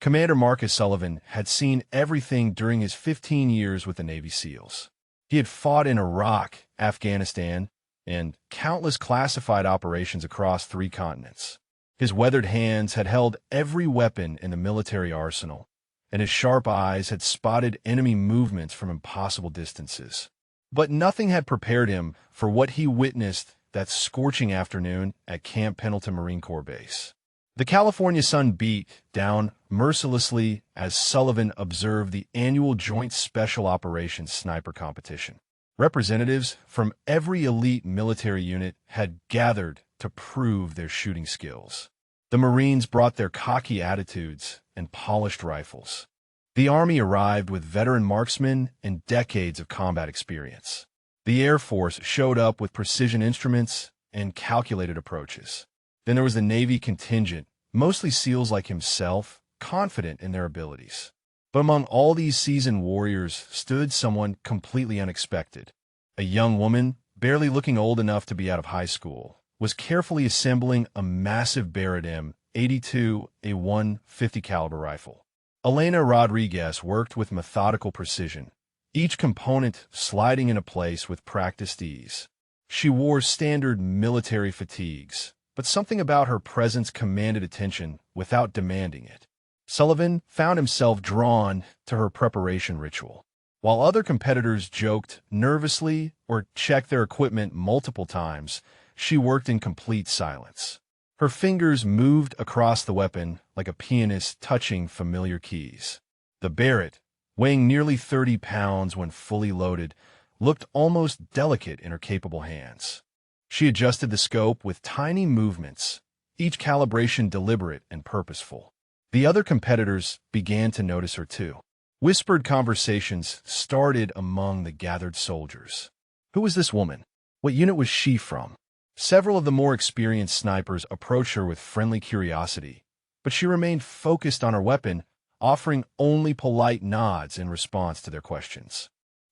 Commander Marcus Sullivan had seen everything during his 15 years with the Navy SEALs. He had fought in Iraq, Afghanistan, and countless classified operations across 3 continents. His weathered hands had held every weapon in the military arsenal, and his sharp eyes had spotted enemy movements from impossible distances. But nothing had prepared him for what he witnessed that scorching afternoon at Camp Pendleton Marine Corps Base. The California sun beat down mercilessly as Sullivan observed the annual Joint Special Operations Sniper Competition. Representatives from every elite military unit had gathered to prove their shooting skills. The Marines brought their cocky attitudes and polished rifles. The Army arrived with veteran marksmen and decades of combat experience. The Air Force showed up with precision instruments and calculated approaches. Then there was the Navy contingent, mostly SEALs like himself, confident in their abilities. But among all these seasoned warriors stood someone completely unexpected. A young woman, barely looking old enough to be out of high school, was carefully assembling a massive Barrett M82, a .150 caliber rifle. Elena Rodriguez worked with methodical precision, each component sliding into place with practiced ease. She wore standard military fatigues, but something about her presence commanded attention without demanding it. Sullivan found himself drawn to her preparation ritual. While other competitors joked nervously or checked their equipment multiple times, she worked in complete silence. Her fingers moved across the weapon like a pianist touching familiar keys. The Barrett, weighing nearly 30 pounds when fully loaded, looked almost delicate in her capable hands. She adjusted the scope with tiny movements, each calibration deliberate and purposeful. The other competitors began to notice her too. Whispered conversations started among the gathered soldiers. Who was this woman? What unit was she from? Several of the more experienced snipers approached her with friendly curiosity, but she remained focused on her weapon, offering only polite nods in response to their questions.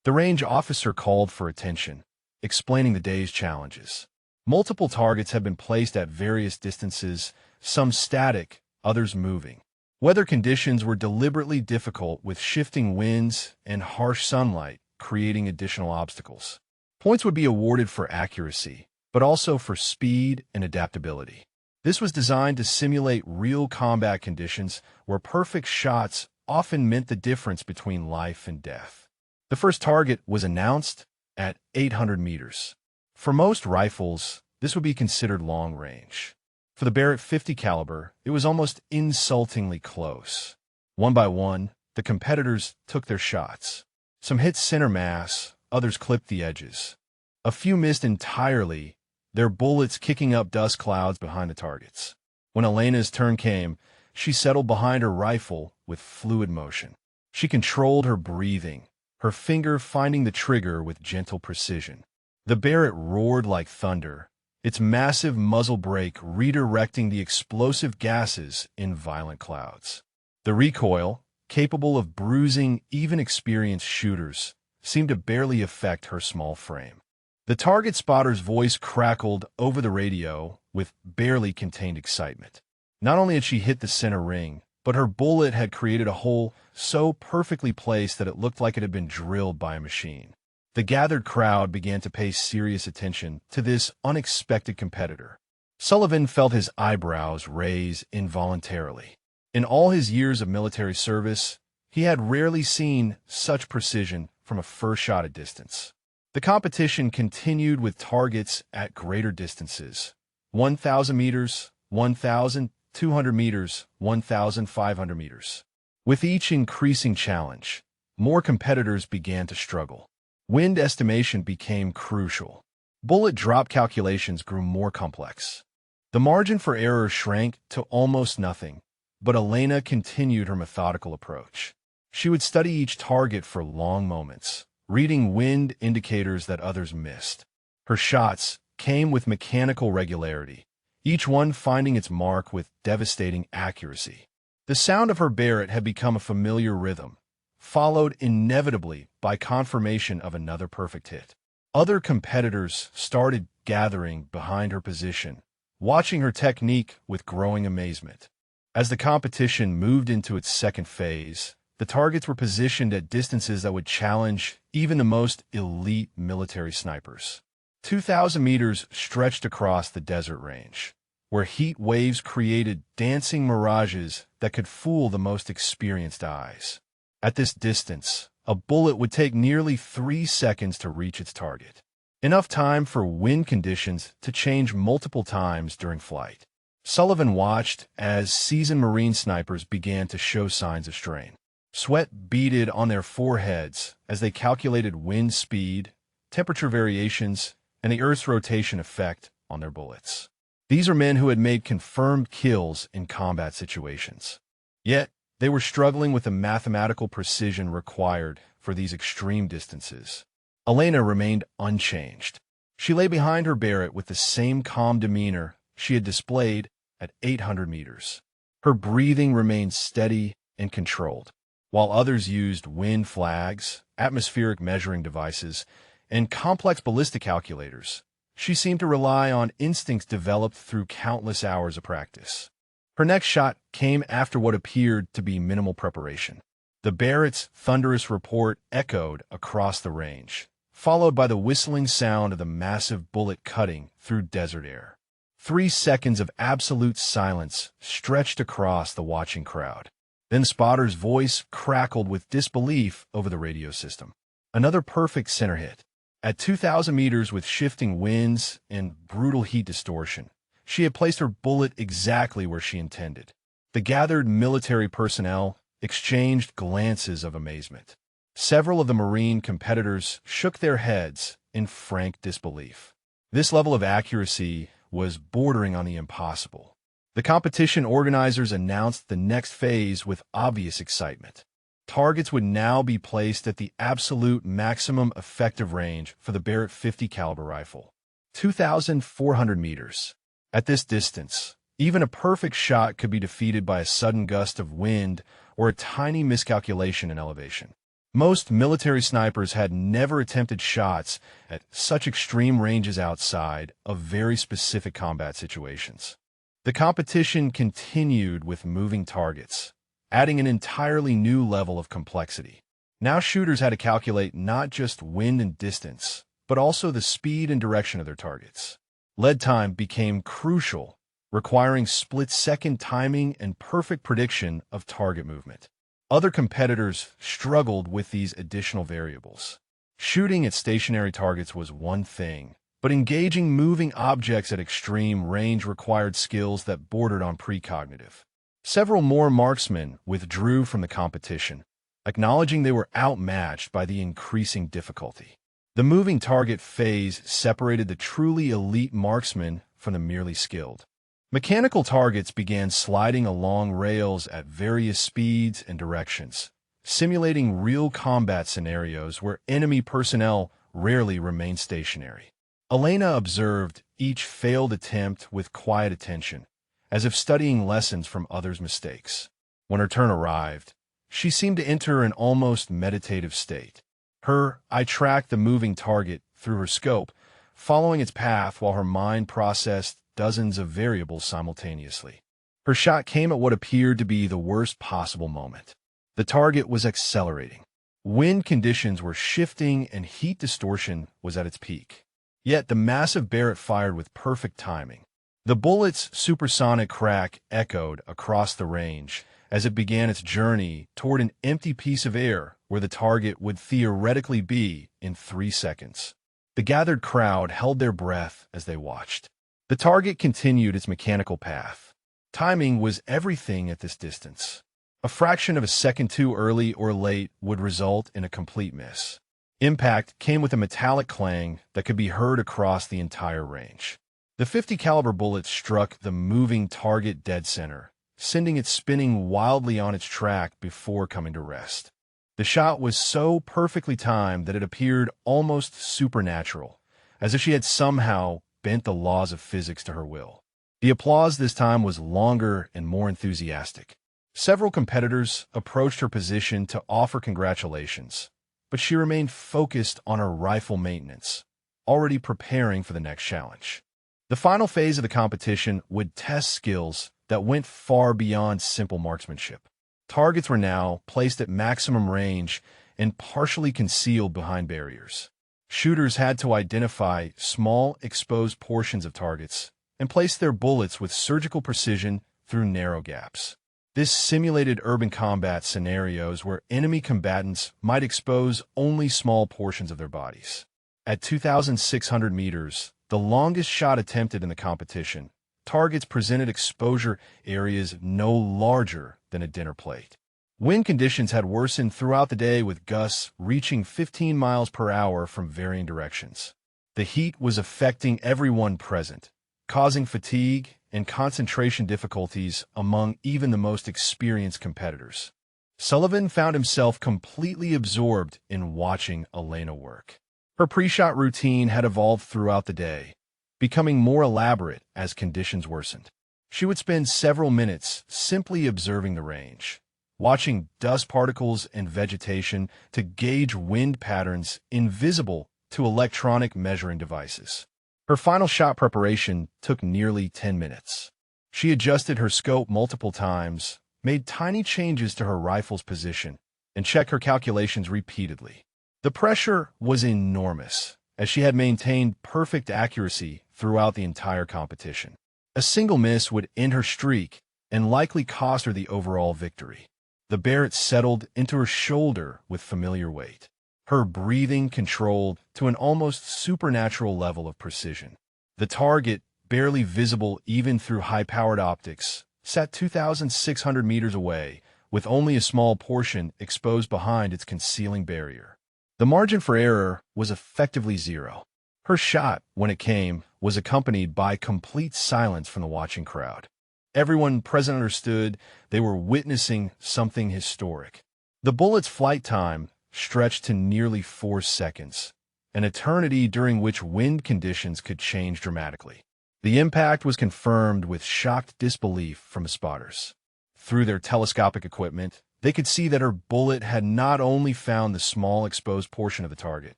The range officer called for attention, explaining the day's challenges. Multiple targets had been placed at various distances, some static, others moving. Weather conditions were deliberately difficult, with shifting winds and harsh sunlight creating additional obstacles. Points would be awarded for accuracy, but also for speed and adaptability. This was designed to simulate real combat conditions where perfect shots often meant the difference between life and death. The first target was announced at 800 meters. For most rifles, this would be considered long range. For the Barrett .50 caliber, it was almost insultingly close. One by one, the competitors took their shots. Some hit center mass, others clipped the edges. A few missed entirely, their bullets kicking up dust clouds behind the targets. When Elena's turn came, she settled behind her rifle with fluid motion. She controlled her breathing, her finger finding the trigger with gentle precision. The Barrett roared like thunder, its massive muzzle brake redirecting the explosive gases in violent clouds. The recoil, capable of bruising even experienced shooters, seemed to barely affect her small frame. The target spotter's voice crackled over the radio with barely contained excitement. Not only had she hit the center ring, but her bullet had created a hole so perfectly placed that it looked like it had been drilled by a machine. The gathered crowd began to pay serious attention to this unexpected competitor. Sullivan felt his eyebrows raise involuntarily. In all his years of military service, he had rarely seen such precision from a first shot at distance. The competition continued with targets at greater distances: 1,000 meters, 1,200 meters, 1,500 meters. With each increasing challenge, more competitors began to struggle. Wind estimation became crucial. Bullet drop calculations grew more complex. The margin for error shrank to almost nothing, but Elena continued her methodical approach. She would study each target for long moments, reading wind indicators that others missed. Her shots came with mechanical regularity, each one finding its mark with devastating accuracy. The sound of her Barrett had become a familiar rhythm, followed inevitably by confirmation of another perfect hit. Other competitors started gathering behind her position, watching her technique with growing amazement. As the competition moved into its second phase, the targets were positioned at distances that would challenge even the most elite military snipers. 2,000 meters stretched across the desert range, where heat waves created dancing mirages that could fool the most experienced eyes. At this distance, a bullet would take nearly 3 seconds to reach its target, enough time for wind conditions to change multiple times during flight. Sullivan watched as seasoned Marine snipers began to show signs of strain. Sweat beaded on their foreheads as they calculated wind speed, temperature variations, and the Earth's rotation effect on their bullets. These are men who had made confirmed kills in combat situations. Yet, they were struggling with the mathematical precision required for these extreme distances. Elena remained unchanged. She lay behind her Barrett with the same calm demeanor she had displayed at 800 meters. Her breathing remained steady and controlled. While others used wind flags, atmospheric measuring devices, and complex ballistic calculators, she seemed to rely on instincts developed through countless hours of practice. Her next shot came after what appeared to be minimal preparation. The Barrett's thunderous report echoed across the range, followed by the whistling sound of the massive bullet cutting through desert air. 3 seconds of absolute silence stretched across the watching crowd. Then the spotter's voice crackled with disbelief over the radio system. Another perfect center hit. At 2,000 meters with shifting winds and brutal heat distortion, she had placed her bullet exactly where she intended. The gathered military personnel exchanged glances of amazement. Several of the Marine competitors shook their heads in frank disbelief. This level of accuracy was bordering on the impossible. The competition organizers announced the next phase with obvious excitement. Targets would now be placed at the absolute maximum effective range for the Barrett 50 caliber rifle, 2,400 meters. At this distance, even a perfect shot could be defeated by a sudden gust of wind or a tiny miscalculation in elevation. Most military snipers had never attempted shots at such extreme ranges outside of very specific combat situations. The competition continued with moving targets, adding an entirely new level of complexity. Now shooters had to calculate not just wind and distance, but also the speed and direction of their targets. Lead time became crucial, requiring split-second timing and perfect prediction of target movement. Other competitors struggled with these additional variables. Shooting at stationary targets was one thing, but engaging moving objects at extreme range required skills that bordered on precognitive. Several more marksmen withdrew from the competition, acknowledging they were outmatched by the increasing difficulty. The moving target phase separated the truly elite marksmen from the merely skilled. Mechanical targets began sliding along rails at various speeds and directions, simulating real combat scenarios where enemy personnel rarely remained stationary. Elena observed each failed attempt with quiet attention, as if studying lessons from others' mistakes. When her turn arrived, she seemed to enter an almost meditative state. Her eye tracked the moving target through her scope, following its path while her mind processed dozens of variables simultaneously. Her shot came at what appeared to be the worst possible moment. The target was accelerating. Wind conditions were shifting and heat distortion was at its peak. Yet the massive Barrett fired with perfect timing. The bullet's supersonic crack echoed across the range as it began its journey toward an empty piece of air where the target would theoretically be in 3 seconds. The gathered crowd held their breath as they watched. The target continued its mechanical path. Timing was everything at this distance. A fraction of a second too early or late would result in a complete miss. Impact came with a metallic clang that could be heard across the entire range. The 50 caliber bullet struck the moving target dead center, sending it spinning wildly on its track before coming to rest. The shot was so perfectly timed that it appeared almost supernatural, as if she had somehow bent the laws of physics to her will. The applause this time was longer and more enthusiastic. Several competitors approached her position to offer congratulations, but she remained focused on her rifle maintenance, already preparing for the next challenge. The final phase of the competition would test skills that went far beyond simple marksmanship. Targets were now placed at maximum range and partially concealed behind barriers. Shooters had to identify small, exposed portions of targets and place their bullets with surgical precision through narrow gaps. This simulated urban combat scenarios where enemy combatants might expose only small portions of their bodies. At 2,600 meters, the longest shot attempted in the competition, targets presented exposure areas no larger than a dinner plate. Wind conditions had worsened throughout the day with gusts reaching 15 miles per hour from varying directions. The heat was affecting everyone present, causing fatigue and concentration difficulties among even the most experienced competitors. Sullivan found himself completely absorbed in watching Elena work. Her pre-shot routine had evolved throughout the day, becoming more elaborate as conditions worsened. She would spend several minutes simply observing the range, watching dust particles and vegetation to gauge wind patterns invisible to electronic measuring devices. Her final shot preparation took nearly 10 minutes. She adjusted her scope multiple times, made tiny changes to her rifle's position, and checked her calculations repeatedly. The pressure was enormous, as she had maintained perfect accuracy throughout the entire competition. A single miss would end her streak and likely cost her the overall victory. The Barrett settled into her shoulder with familiar weight, her breathing controlled to an almost supernatural level of precision. The target, barely visible even through high-powered optics, sat 2,600 meters away, with only a small portion exposed behind its concealing barrier. The margin for error was effectively zero. Her shot, when it came, was accompanied by complete silence from the watching crowd. Everyone present understood they were witnessing something historic. The bullet's flight time stretched to nearly 4 seconds, an eternity during which wind conditions could change dramatically. The impact was confirmed with shocked disbelief from the spotters. Through their telescopic equipment, they could see that her bullet had not only found the small exposed portion of the target,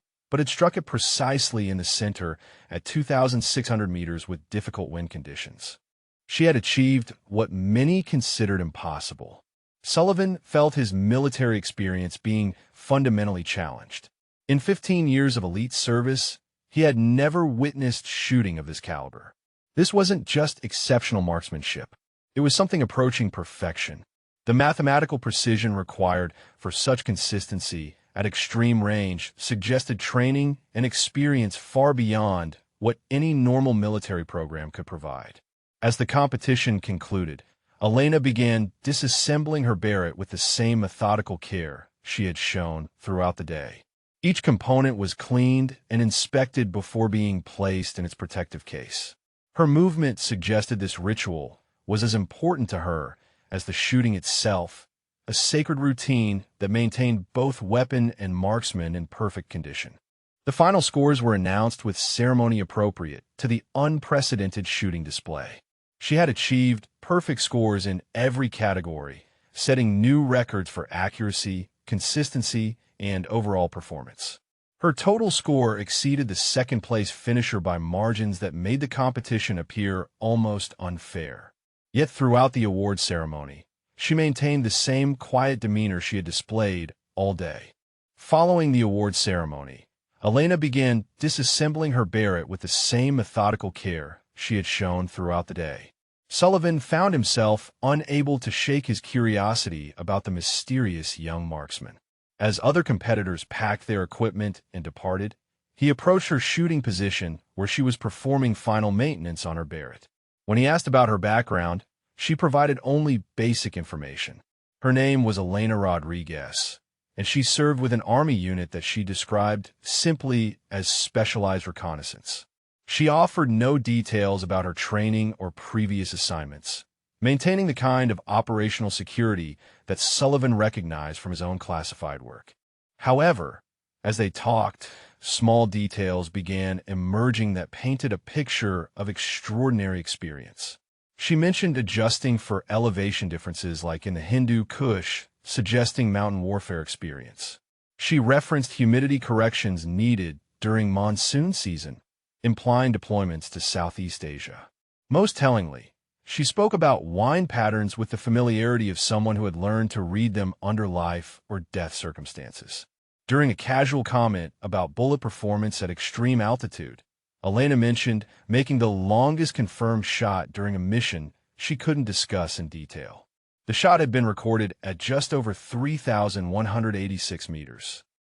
but had struck it precisely in the center at 2,600 meters with difficult wind conditions. She had achieved what many considered impossible. Sullivan felt his military experience being fundamentally challenged. In 15 years of elite service, he had never witnessed shooting of this caliber. This wasn't just exceptional marksmanship. It was something approaching perfection. The mathematical precision required for such consistency at extreme range suggested training and experience far beyond what any normal military program could provide. As the competition concluded, Elena began disassembling her Barrett with the same methodical care she had shown throughout the day. Each component was cleaned and inspected before being placed in its protective case. Her movement suggested this ritual was as important to her as the shooting itself, a sacred routine that maintained both weapon and marksman in perfect condition. The final scores were announced with ceremony appropriate to the unprecedented shooting display. She had achieved perfect scores in every category, setting new records for accuracy, consistency, and overall performance. Her total score exceeded the second-place finisher by margins that made the competition appear almost unfair. Yet throughout the award ceremony, she maintained the same quiet demeanor she had displayed all day. Following the award ceremony, Elena began disassembling her Barrett with the same methodical care she had shown throughout the day. Sullivan found himself unable to shake his curiosity about the mysterious young marksman. As other competitors packed their equipment and departed, he approached her shooting position where she was performing final maintenance on her Barrett. When he asked about her background, she provided only basic information. Her name was Elena Rodriguez, and she served with an army unit that she described simply as specialized reconnaissance. She offered no details about her training or previous assignments, maintaining the kind of operational security that Sullivan recognized from his own classified work. However, as they talked, small details began emerging that painted a picture of extraordinary experience. She mentioned adjusting for elevation differences like in the Hindu Kush, suggesting mountain warfare experience. She referenced humidity corrections needed during monsoon season, implying deployments to Southeast Asia. Most tellingly, She spoke about wind patterns with the familiarity of someone who had learned to read them under life or death circumstances. During a casual comment about bullet performance at extreme altitude, Elena mentioned making the longest confirmed shot during a mission she couldn't discuss in detail. The shot had been recorded at just over 3,186 meters.